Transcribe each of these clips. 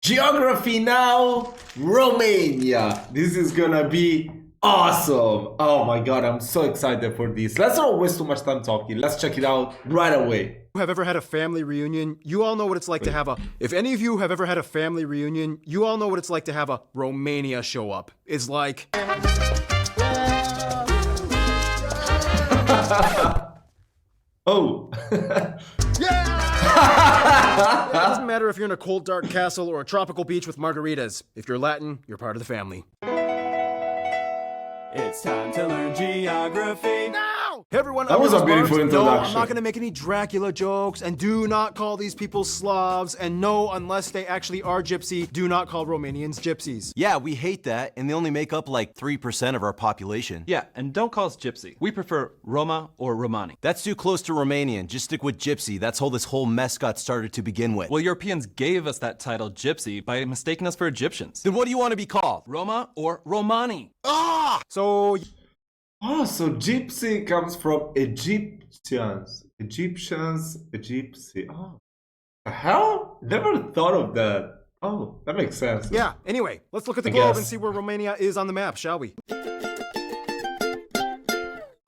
Geography now, Romania. This is gonna be awesome. Oh my god, I'm so excited for this. Let's not waste too much time talking. Let's check it out right away. Have ever had a family reunion? You all know what it's like to have a... If any of you have ever had a family reunion, you all know what it's like to have a Romania show up. It's like... Oh. Yeah! It doesn't matter if you're in a cold, dark castle or a tropical beach with margaritas. If you're Latin, you're part of the family. It's time to learn geography. Now! Hey everyone, That was a beautiful introduction. No, I'm not gonna make any Dracula jokes, and do not call these people Slavs, and no, unless they actually are gypsy, do not call Romanians gypsies. Yeah, we hate that, and they only make up like 3% of our population. Yeah, and don't call us gypsy. We prefer Roma or Romani. That's too close to Romanian. Just stick with gypsy. That's how this whole mess got started to begin with. Well, Europeans gave us that title gypsy by mistaking us for Egyptians. Then what do you want to be called? Roma or Romani? Ah! So... Oh, so gypsy comes from Egyptians. Gypsy. Oh, the hell? Never thought of that. Oh, that makes sense. Yeah, anyway, let's look at the I globe guess. and see where Romania is on the map, shall we?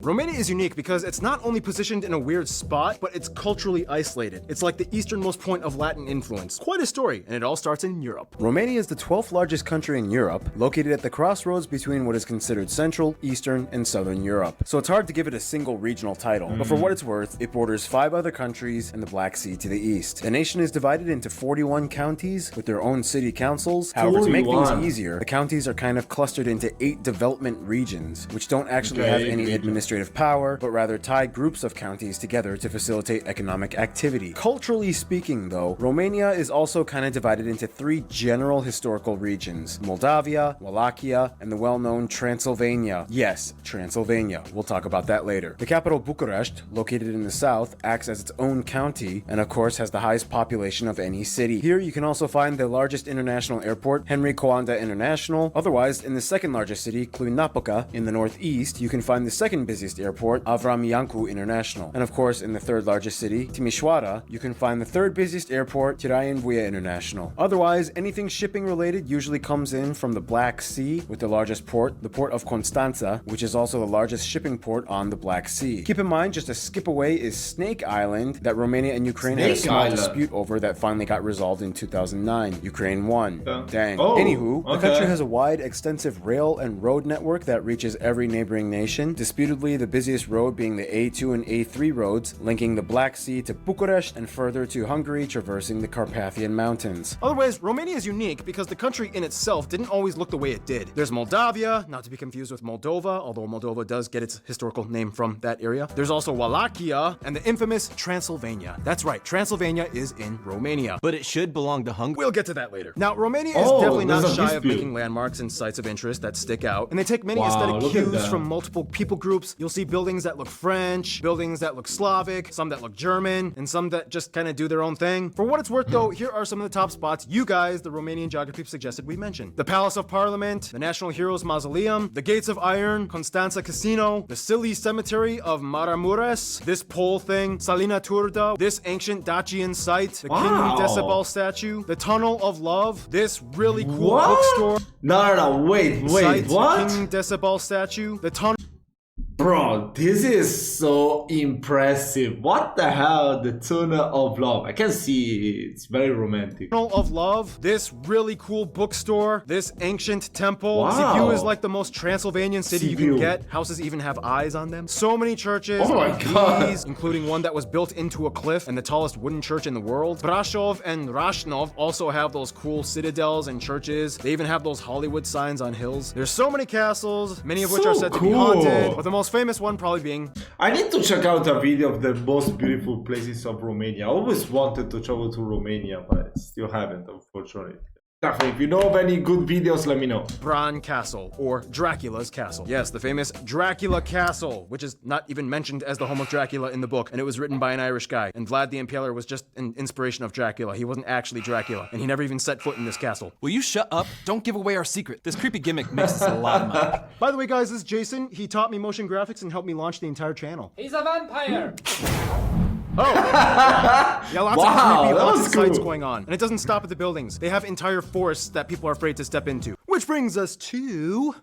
Romania is unique because it's not only positioned in a weird spot, but it's culturally isolated. It's like the easternmost point of Latin influence. Quite a story, and it all starts in Europe. Romania is the 12th largest country in Europe, located at the crossroads between what is considered Central, Eastern, and Southern Europe. So it's hard to give it a single regional title, but for what it's worth, it borders 5 other countries and the Black Sea to the east. The nation is divided into 41 counties with their own city councils. However, to make things 41. easier, the counties are kind of clustered into 8 development regions, which don't actually have any administrative power, but rather tie groups of counties together to facilitate economic activity. Culturally speaking, though, Romania is also kind of divided into 3 general historical regions: Moldavia, Wallachia, and the well-known Transylvania. Yes, Transylvania. We'll talk about that later. The capital, Bucharest, located in the south, acts as its own county, and of course has the highest population of any city. Here you can also find the largest international airport, Henry Coanda International. Otherwise, in the second largest city, Cluj-Napoca, in the northeast, you can find the second busiest airport, Avram Iancu International. And of course, in the third largest city, Timișoara, you can find the third busiest airport, Tiraien Voie International. Otherwise, anything shipping related usually comes in from the Black Sea, with the largest port, the port of Constanța, which is also the largest shipping port on the Black Sea. Keep in mind, just a skip away is Snake Island, that Romania and Ukraine had a Snake small Island. dispute over that finally got resolved in 2009. Ukraine won. Dang. Oh, Anywho, the okay. country has a wide, extensive rail and road network that reaches every neighboring nation. Disputedly, the busiest road being the A2 and A3 roads, linking the Black Sea to Bucharest and further to Hungary, traversing the Carpathian Mountains. Otherwise, Romania is unique because the country in itself didn't always look the way it did. There's Moldavia, not to be confused with Moldova, although Moldova does get its historical name from that area. There's also Wallachia and the infamous Transylvania. That's right, Transylvania is in Romania. But it should belong to Hungary. We'll get to that later. Now, Romania is Oh, definitely not there's a shy of dispute. making landmarks and sites of interest that stick out, and they take many Wow, aesthetic look at cues that. from multiple people groups. You'll see buildings that look French, buildings that look Slavic, some that look German, and some that just kind of do their own thing. For what it's worth, though, here are some of the top spots you guys, the Romanian geography, suggested we mention: the Palace of Parliament, the National Heroes Mausoleum, the Gates of Iron, Constanța Casino, the Silly Cemetery of Maramureș, this pole thing, Salina Turda, this ancient Dacian site, the Wow. King Decibel statue, the Tunnel of Love, this really cool What? bookstore No, wait, site, what? King Decibel statue, the Tunnel Bro, this is so impressive. What the hell? The Tunnel of Love. I can see it's very romantic. of Love, this really cool bookstore, this ancient temple. Wow. Sibiu is like the most Transylvanian city you can Sibiu. get. Houses even have eyes on them. So many churches, Oh my like God. these, including one that was built into a cliff and the tallest wooden church in the world. Brasov and Rashnov also have those cool citadels and churches. They even have those Hollywood signs on hills. There's so many castles, many of which So are said to be cool. haunted, but the most famous one probably being I need to check out a video of the most beautiful places of Romania. I always wanted to travel to Romania, but still haven't, unfortunately. Definitely, if you know of any good videos, let me know. Bran Castle, or Dracula's Castle. Yes, the famous Dracula Castle, which is not even mentioned as the home of Dracula in the book, and it was written by an Irish guy. And Vlad the Impaler was just an inspiration of Dracula. He wasn't actually Dracula, and he never even set foot in this castle. Will you shut up? Don't give away our secret. This creepy gimmick makes us a lot of money. By the way, guys, this is Jason. He taught me motion graphics and helped me launch the entire channel. He's a vampire! Oh, yeah, lots Wow, of creepy that haunted was sites cool. going on. And it doesn't stop at the buildings. They have entire forests that people are afraid to step into. Which brings us to...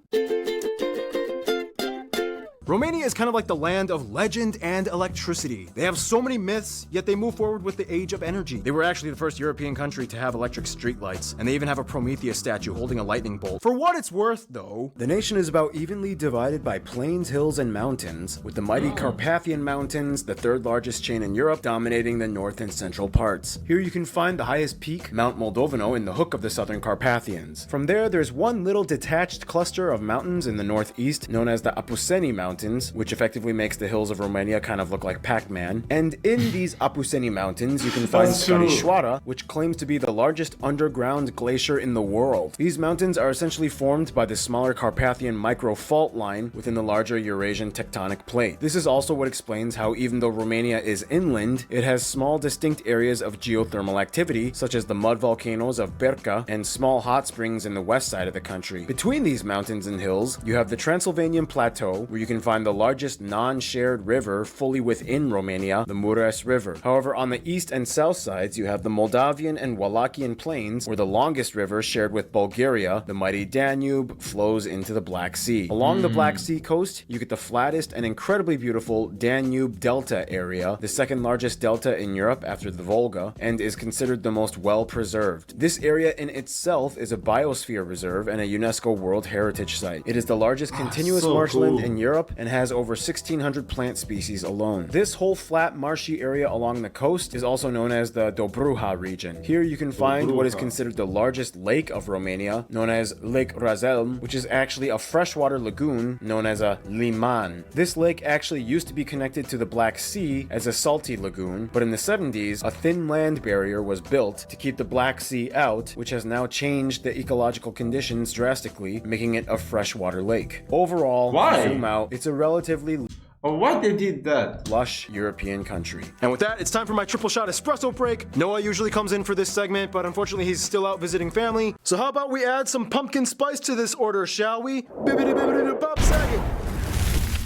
Romania is kind of like the land of legend and electricity. They have so many myths, yet they move forward with the age of energy. They were actually the first European country to have electric streetlights, and they even have a Prometheus statue holding a lightning bolt. For what it's worth, though, the nation is about evenly divided by plains, hills, and mountains, with the mighty Carpathian Mountains, the third largest chain in Europe, dominating the north and central parts. Here you can find the highest peak, Mount Moldovano, in the hook of the southern Carpathians. From there, there's one little detached cluster of mountains in the northeast, known as the Apuseni Mountains, which effectively makes the hills of Romania kind of look like Pac-Man. And in these Apuseni Mountains, you can find That's true. Sarișoara, which claims to be the largest underground glacier in the world. These mountains are essentially formed by the smaller Carpathian micro-fault line within the larger Eurasian tectonic plate. This is also what explains how, even though Romania is inland, it has small distinct areas of geothermal activity, such as the mud volcanoes of Berca and small hot springs in the west side of the country. Between these mountains and hills, you have the Transylvanian Plateau, where you can find the largest non-shared river fully within Romania, the Mureș River. However, on the east and south sides, you have the Moldavian and Wallachian plains, where the longest river shared with Bulgaria, the mighty Danube, flows into the Black Sea. Along the Black Sea coast, you get the flattest and incredibly beautiful Danube Delta area, the second largest delta in Europe after the Volga, and is considered the most well-preserved. This area in itself is a biosphere reserve and a UNESCO World Heritage Site. It is the largest continuous so marshland cool. in Europe and has over 1,600 plant species alone. This whole flat marshy area along the coast is also known as the Dobruja region. Here you can find what is considered the largest lake of Romania, known as Lake Razelm, which is actually a freshwater lagoon known as a liman. This lake actually used to be connected to the Black Sea as a salty lagoon, but in the 70s, a thin land barrier was built to keep the Black Sea out, which has now changed the ecological conditions drastically, making it a freshwater lake. Overall, Why? zoom out, it's a relatively Oh, why they did that? lush European country. And with that, it's time for my triple shot espresso break. Noah usually comes in for this segment, but unfortunately he's still out visiting family. So how about we add some pumpkin spice to this order, shall we? Bibbidi bibbidi bop sagging.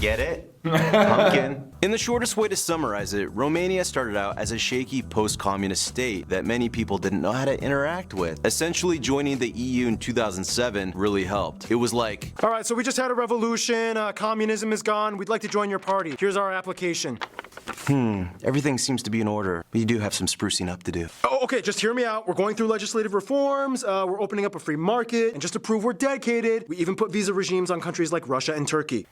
Get it? Pumpkin. In the shortest way to summarize it, Romania started out as a shaky post-communist state that many people didn't know how to interact with. Essentially, joining the EU in 2007 really helped. It was like, All right, so we just had a revolution, communism is gone, we'd like to join your party. Here's our application. everything seems to be in order, but you do have some sprucing up to do. Oh, okay, just hear me out. We're going through legislative reforms, we're opening up a free market, and just to prove we're dedicated, we even put visa regimes on countries like Russia and Turkey.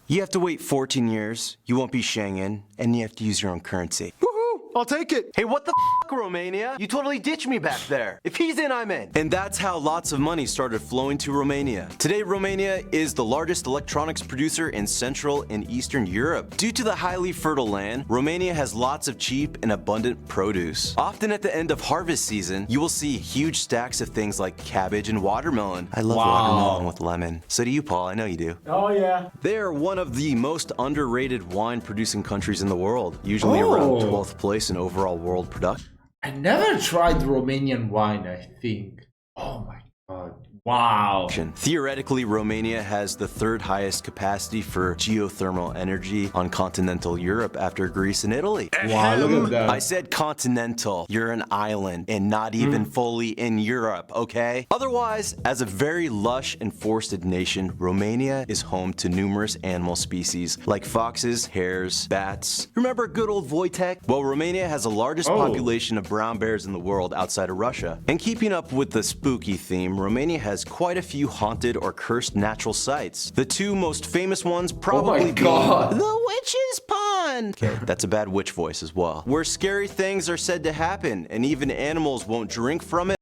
You have to wait 14 years, you won't be Schengen, and you have to use your own currency. Woohoo! I'll take it. Hey, what the f, Romania? You totally ditched me back there. If he's in, I'm in. And that's how lots of money started flowing to Romania. Today, Romania is the largest electronics producer in Central and Eastern Europe. Due to the highly fertile land, Romania has lots of cheap and abundant produce. Often at the end of harvest season, you will see huge stacks of things like cabbage and watermelon. I love watermelon with lemon. So do you, Paul. I know you do. Oh, yeah. They are one of the most underrated wine-producing countries in the world, usually around 12th place in overall world production. I never tried Romanian wine, I think. Oh my god. Wow. Theoretically, Romania has the third highest capacity for geothermal energy on continental Europe after Greece and Italy. Wow, look at that. I said continental. You're an island and not even fully in Europe, okay? Otherwise, as a very lush and forested nation, Romania is home to numerous animal species like foxes, hares, bats. Remember good old Wojtek? Well, Romania has the largest population of brown bears in the world outside of Russia. And keeping up with the spooky theme, Romania has quite a few haunted or cursed natural sites. The two most famous ones probably being the Witch's Pond. Okay, that's a bad witch voice as well. Where scary things are said to happen and even animals won't drink from it.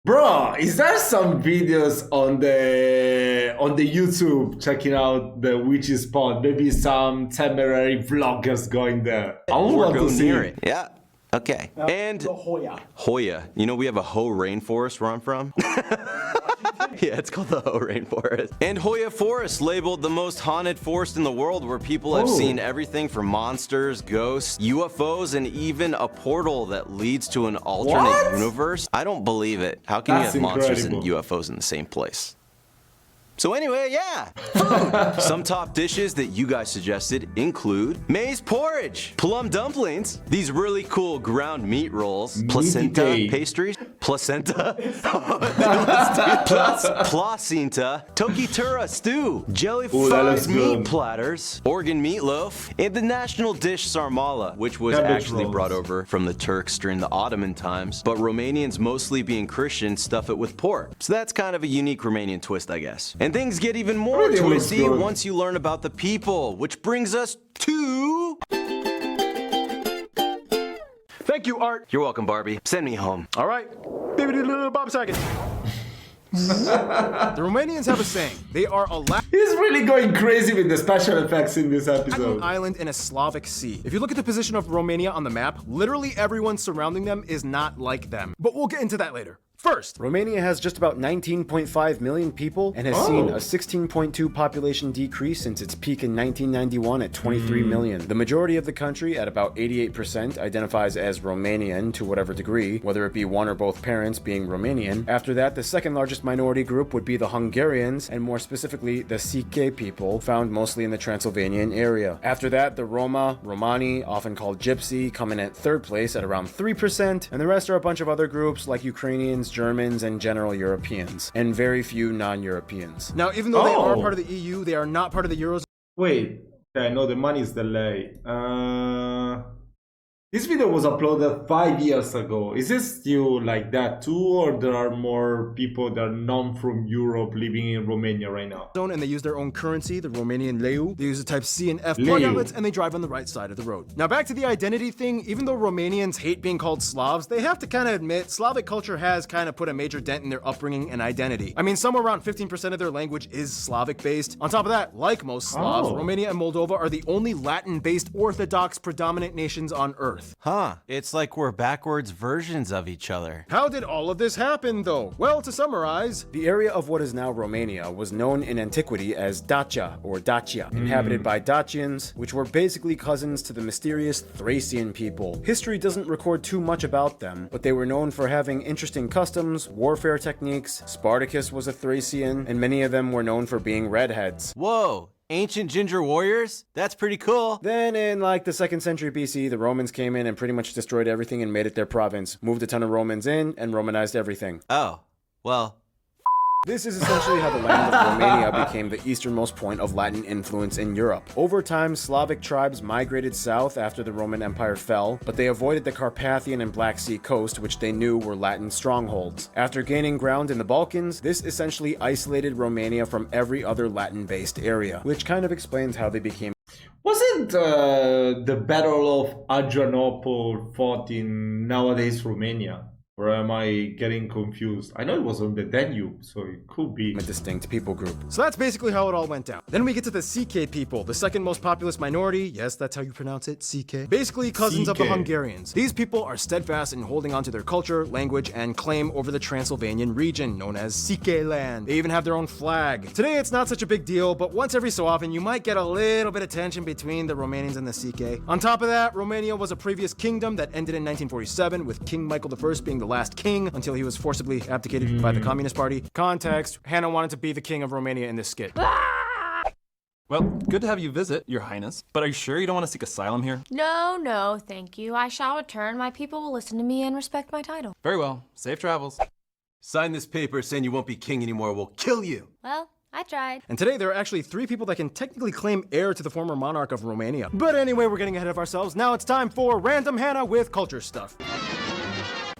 Bro, is there some videos on the YouTube checking out the witch's pond? Maybe some temporary vloggers going there. I Or want go to see near it. it. Yeah. Okay. And Hoya. You know we have a Ho rainforest where I'm from? Yeah, it's called the Ho rainforest. And Hoya Forest, labeled the most haunted forest in the world, where people have seen everything from monsters, ghosts, UFOs, and even a portal that leads to an alternate universe. I don't believe it. How can That's you have monsters and incredible. UFOs in the same place? So anyway, yeah, food. Some top dishes that you guys suggested include maize porridge, plum dumplings, these really cool ground meat rolls, placenta pastries, placenta, placenta, tokitura stew, jelly fried meat platters, Oregon meatloaf, and the national dish sarmala, which was actually brought over from the Turks during the Ottoman times, but Romanians, mostly being Christian, stuff it with pork. So that's kind of a unique Romanian twist, I guess. And things get even more twisty once you learn about the people, which brings us to... Thank you, Art. You're welcome, Barbie. Send me home. All right. Bob second. The Romanians have a saying. They are a He's really going crazy with the special effects in this Latin episode. island in a Slavic sea. If you look at the position of Romania on the map, literally everyone surrounding them is not like them. But we'll get into that later. First, Romania has just about 19.5 million people and has seen a 16.2 population decrease since its peak in 1991 at 23 million. The majority of the country, at about 88%, identifies as Romanian to whatever degree, whether it be one or both parents being Romanian. After that, the second largest minority group would be the Hungarians, and more specifically, the Sikh people, found mostly in the Transylvanian area. After that, the Roma, Romani, often called Gypsy, come in at third place at around 3%, and the rest are a bunch of other groups like Ukrainians, Germans, and general Europeans, and very few non-Europeans. Now, even though they are part of the EU, they are not part of the Eurozone. Wait, okay, no, the money is delayed. This video was uploaded 5 years ago. Is this still like that too, or there are more people that are non from Europe living in Romania right now? And they use their own currency, the Romanian leu. They use the type C and F plug outlets, and they drive on the right side of the road. Now back to the identity thing, even though Romanians hate being called Slavs, they have to kind of admit Slavic culture has kind of put a major dent in their upbringing and identity. I mean, somewhere around 15% of their language is Slavic based. On top of that, like most Slavs, Romania and Moldova are the only Latin-based Orthodox predominant nations on Earth. Huh, it's like we're backwards versions of each other. How did all of this happen, though? Well, to summarize, the area of what is now Romania was known in antiquity as Dacia, or Dacia, inhabited by Dacians, which were basically cousins to the mysterious Thracian people. History doesn't record too much about them, but they were known for having interesting customs, warfare techniques. Spartacus was a Thracian, and many of them were known for being redheads. Whoa! Ancient ginger warriors? That's pretty cool. Then in like the 2nd century BC, the Romans came in and pretty much destroyed everything and made it their province. Moved a ton of Romans in and Romanized everything. Oh, well. This is essentially how the land of Romania became the easternmost point of Latin influence in Europe. Over time, Slavic tribes migrated south after the Roman Empire fell, but they avoided the Carpathian and Black Sea coast, which they knew were Latin strongholds. After gaining ground in the Balkans, this essentially isolated Romania from every other Latin-based area, which kind of explains how they became. Wasn't the Battle of Adrianople fought in nowadays Romania? Or am I getting confused? I know it was on the Danube, so it could be a distinct people group. So that's basically how it all went down. Then we get to the CK people, the second most populous minority. Yes, that's how you pronounce it, CK. Basically cousins of the Hungarians. These people are steadfast in holding on to their culture, language, and claim over the Transylvanian region, known as CK land. They even have their own flag. Today it's not such a big deal, but once every so often you might get a little bit of tension between the Romanians and the CK. On top of that, Romania was a previous kingdom that ended in 1947, with King Michael I being the last king until he was forcibly abdicated by the Communist Party. Context, Hannah wanted to be the king of Romania in this skit. Well, good to have you visit, Your Highness. But are you sure you don't want to seek asylum here? No, no, thank you. I shall return. My people will listen to me and respect my title. Very well. Safe travels. Sign this paper saying you won't be king anymore. We'll kill you. Well, I tried. And today there are actually 3 people that can technically claim heir to the former monarch of Romania. But anyway, we're getting ahead of ourselves. Now it's time for Random Hannah with culture stuff.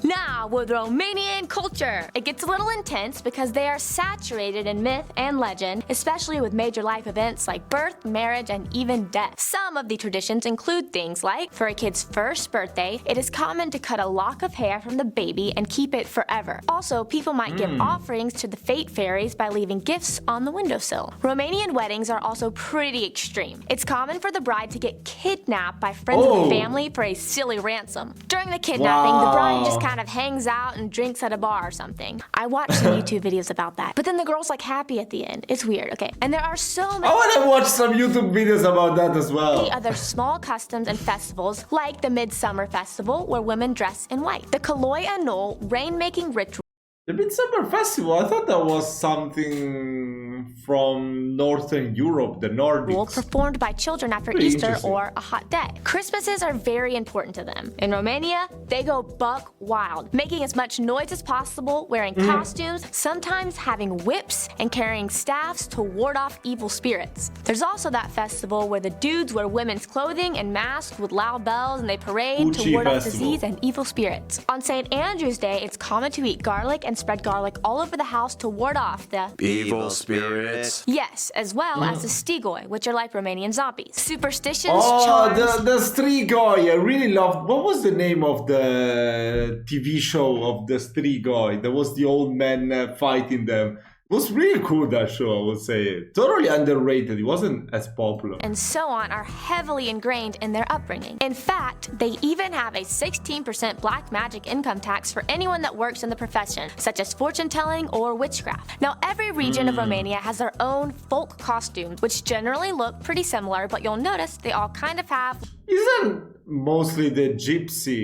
Now with Romanian culture. It gets a little intense because they are saturated in myth and legend, especially with major life events like birth, marriage, and even death. Some of the traditions include things like, for a kid's first birthday, it is common to cut a lock of hair from the baby and keep it forever. Also, people might give offerings to the fate fairies by leaving gifts on the windowsill. Romanian weddings are also pretty extreme. It's common for the bride to get kidnapped by friends of the family for a silly ransom. During the kidnapping, the bride just kind of hangs out and drinks at a bar or something. I watched some YouTube videos about that. But then the girl's like happy at the end. It's weird, okay? And there are so many— I want to watch some YouTube videos about that as well. Other small customs and festivals, like the Midsummer Festival, where women dress in white. The Kaloi Anul rain-making ritual. The Midsummer Festival, I thought that was something from Northern Europe, the Nordics. Performed by children after Pretty Easter interesting. or a hot day. Christmases are very important to them. In Romania, they go buck wild, making as much noise as possible, wearing costumes, sometimes having whips, and carrying staffs to ward off evil spirits. There's also that festival where the dudes wear women's clothing and masks with loud bells and they parade to Uchi ward off festival. disease and evil spirits. On St. Andrew's Day, it's common to eat garlic and spread garlic all over the house to ward off the Evil spirits. yes, as well as the stigoi, which are like Romanian zombies. Superstitions, Oh, charms, the Strigoi. I really loved. What was the name of the TV show of the Strigoi? There was the old man fighting them. It was really cool, that show, I would say. Totally underrated. It wasn't as popular. and so on are heavily ingrained in their upbringing. In fact, they even have a 16% black magic income tax for anyone that works in the profession, such as fortune telling or witchcraft. Now, every region of Romania has their own folk costumes, which generally look pretty similar, but you'll notice they all kind of have Isn't mostly the gypsy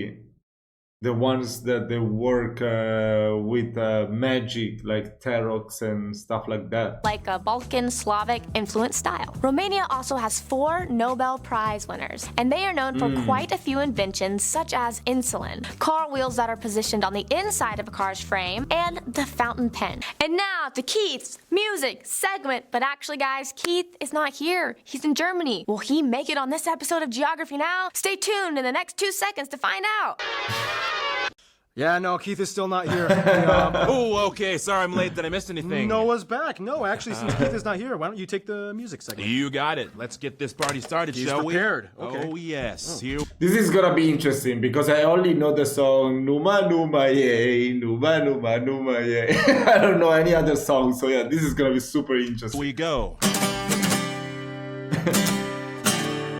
the ones that they work with magic, like tarots and stuff like that? like a Balkan Slavic influenced style. Romania also has 4 Nobel Prize winners, and they are known for quite a few inventions such as insulin, car wheels that are positioned on the inside of a car's frame, and the fountain pen. And now to Keith's music segment. But actually, guys, Keith is not here. He's in Germany. Will he make it on this episode of Geography Now? Stay tuned in the next 2 seconds to find out. Yeah, no, Keith is still not here. Oh, okay. Sorry I'm late. Did I miss anything? Noah's back. No, actually, since Keith is not here, why don't you take the music segment? You got it. Let's get this party started, He's shall prepared. we? Okay. Oh, yes. Here. This is gonna be interesting because I only know the song Numa Numa Yay, Numa Numa Numa Yay. I don't know any other song, so yeah, this is gonna be super interesting. We go.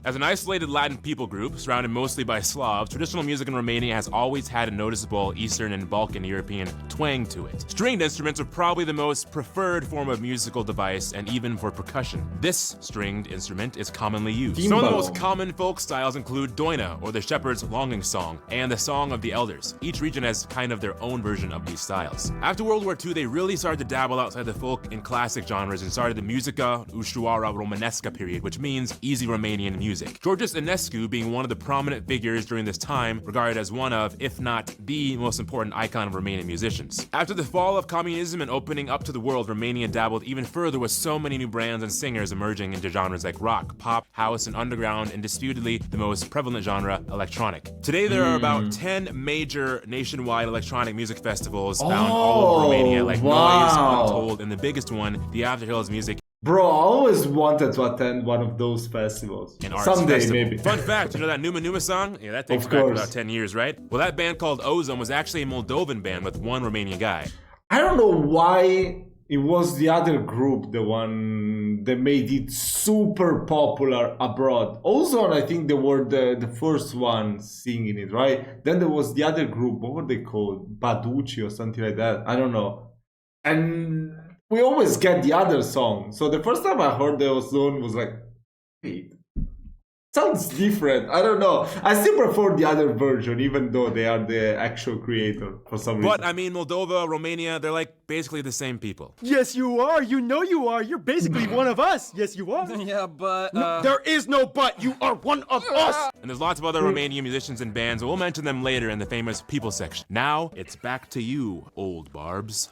As an isolated Latin people group, surrounded mostly by Slavs, traditional music in Romania has always had a noticeable Eastern and Balkan European twang to it. Stringed instruments are probably the most preferred form of musical device, and even for percussion. This stringed instrument is commonly used. Some of the most common folk styles include Doina, or the shepherd's longing song, and the Song of the Elders. Each region has kind of their own version of these styles. After World War II, they really started to dabble outside the folk and classic genres and started the Musica Ușoară Romanesca period, which means easy Romanian music. Georges Enescu being one of the prominent figures during this time, regarded as one of, if not the most important icon of Romanian musicians. After the fall of communism and opening up to the world, Romania dabbled even further with so many new brands and singers emerging into genres like rock, pop, house, and underground, and disputedly the most prevalent genre, electronic. Today there are about 10 major nationwide electronic music festivals found all over Romania, like Noise, Untold, and the biggest one, the After Hills Music Bro, I always wanted to attend one of those festivals. and Arts Someday, Festival. maybe. Fun fact, you know that Numa Numa song? Yeah, that takes Of back course. about 10 years, right? Well, that band called Ozone was actually a Moldovan band with one Romanian guy. I don't know why it was the other group, the one that made it super popular abroad. Ozone, I think they were the first one singing it, right? Then there was the other group, what were they called? Baducci or something like that. I don't know. And we always get the other song. So the first time I heard the Ozone was like, wait, sounds different. I don't know. I still prefer the other version, even though they are the actual creator for some reason. But I mean, Moldova, Romania, they're like basically the same people. Yes, you are. You know you are. You're basically one of us. Yes, you are. Yeah, but There is no but. You are one of us. And there's lots of other Romanian musicians and bands, and we'll mention them later in the famous people section. Now, it's back to you, old barbs.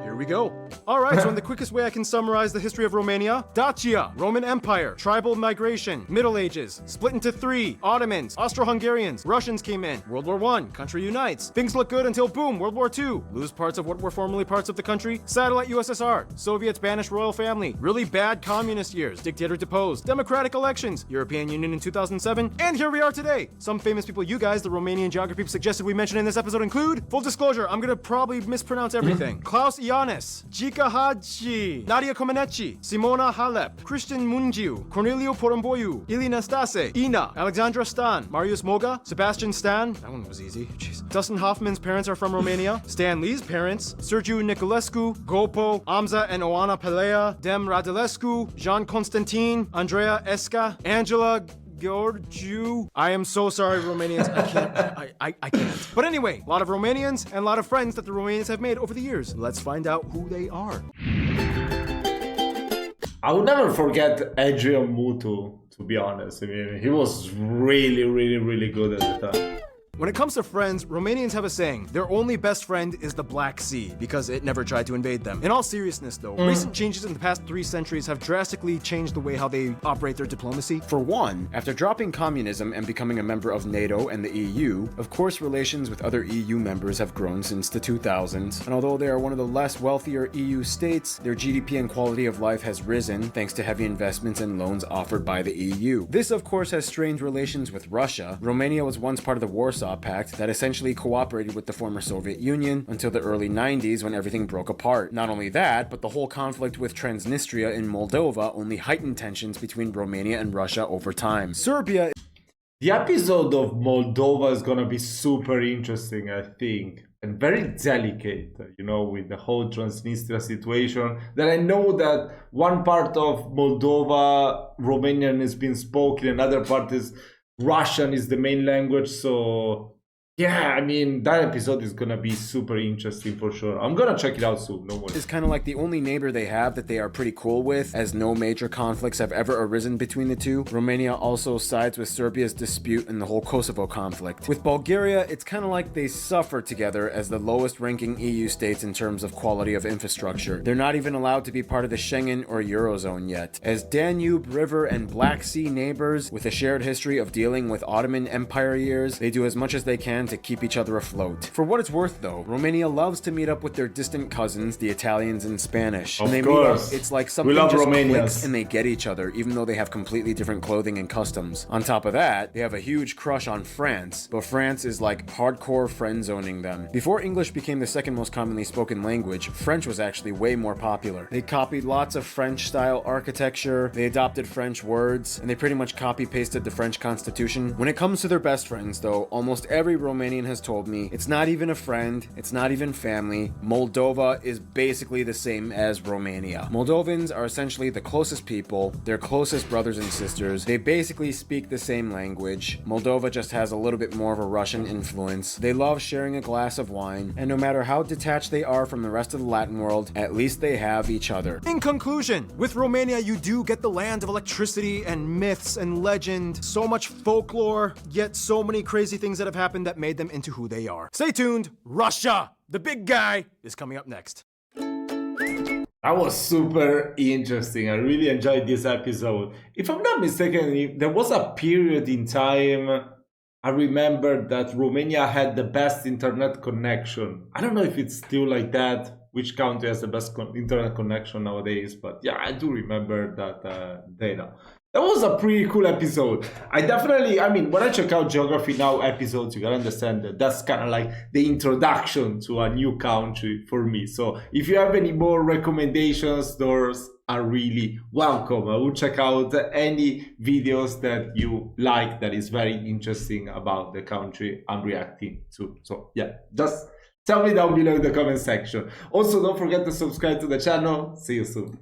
Here we go. All right, so in the quickest way I can summarize the history of Romania: Dacia, Roman Empire, tribal migration, Middle Ages, split into 3, Ottomans, Austro-Hungarians, Russians came in, World War I, country unites. Things look good until boom, World War II. Lose parts of what were formerly parts of the country, satellite USSR, Soviets banish royal family, really bad communist years, dictator deposed, democratic elections, European Union in 2007, and here we are today. Some famous people you guys, the Romanian geography people, suggested we mention in this episode include, full disclosure, I'm gonna probably mispronounce everything, Klaus Ioannis, Gica Hagi, Nadia Comaneci, Simona Halep, Christian Mungiu, Cornelio Porumboiu, Ilina Stase, Ina, Alexandra Stan, Marius Moga, Sebastian Stan, that one was easy, jeez. Dustin Hoffman's parents are from Romania, Stan Lee's parents, Sergiu Niculescu, Gopo, Amza and Oana Pelea, Dem Radulescu, Jean Constantin, Andrea Esca, Angela Georgiou. I am so sorry, Romanians. I can't. But anyway, a lot of Romanians and a lot of friends that the Romanians have made over the years. Let's find out who they are. I will never forget Adrian Mutu, to be honest. I mean, he was really, really, really good at the time. When it comes to friends, Romanians have a saying, their only best friend is the Black Sea, because it never tried to invade them. In all seriousness though, recent changes in the past 3 centuries have drastically changed the way how they operate their diplomacy. For one, after dropping communism and becoming a member of NATO and the EU, of course relations with other EU members have grown since the 2000s, and although they are one of the less wealthier EU states, their GDP and quality of life has risen thanks to heavy investments and loans offered by the EU. This of course has strained relations with Russia. Romania was once part of the Warsaw Pact that essentially cooperated with the former Soviet Union until the early 90s when everything broke apart. Not only that, but the whole conflict with Transnistria in Moldova only heightened tensions between Romania and Russia over time. Serbia. The episode of Moldova is gonna be super interesting, I think, and very delicate, you know, with the whole Transnistria situation. That I know that one part of Moldova, Romanian is being spoken, another part is Russian is the main language, so yeah, I mean, that episode is gonna be super interesting for sure. I'm gonna check it out soon, no worries. Is kind of like the only neighbor they have that they are pretty cool with, as no major conflicts have ever arisen between the two. Romania also sides with Serbia's dispute in the whole Kosovo conflict. With Bulgaria, it's kind of like they suffer together as the lowest ranking EU states in terms of quality of infrastructure. They're not even allowed to be part of the Schengen or Eurozone yet. As Danube River and Black Sea neighbors with a shared history of dealing with Ottoman Empire years, they do as much as they can to keep each other afloat. For what it's worth though, Romania loves to meet up with their distant cousins, the Italians and Spanish. When they meet up, it's like something just clicks and they get each other, even though they have completely different clothing and customs. On top of that, they have a huge crush on France, but France is like hardcore friend zoning them. Before English became the second most commonly spoken language, French was actually way more popular. They copied lots of French style architecture, they adopted French words, and they pretty much copy pasted the French Constitution. When it comes to their best friends though, almost every Romanian has told me it's not even a friend, it's not even family. Moldova is basically the same as Romania. Moldovans are essentially the closest people, their closest brothers and sisters. They basically speak the same language. Moldova just has a little bit more of a Russian influence. They love sharing a glass of wine, and no matter how detached they are from the rest of the Latin world, at least they have each other. In conclusion, with Romania you do get the land of electricity and myths and legend, so much folklore, yet so many crazy things that have happened that made them into who they are. Stay tuned, Russia, the big guy, is coming up next. That was super interesting. I really enjoyed this episode. If I'm not mistaken, there was a period in time I remember that Romania had the best internet connection. I don't know if it's still like that, which country has the best internet connection nowadays, but yeah, I do remember that data. That was a pretty cool episode. I mean, when I check out Geography Now episodes, you can understand that that's kind of like the introduction to a new country for me. So if you have any more recommendations, those are really welcome. I will check out any videos that you like that is very interesting about the country I'm reacting to. So yeah, just tell me down below in the comment section. Also, don't forget to subscribe to the channel. See you soon.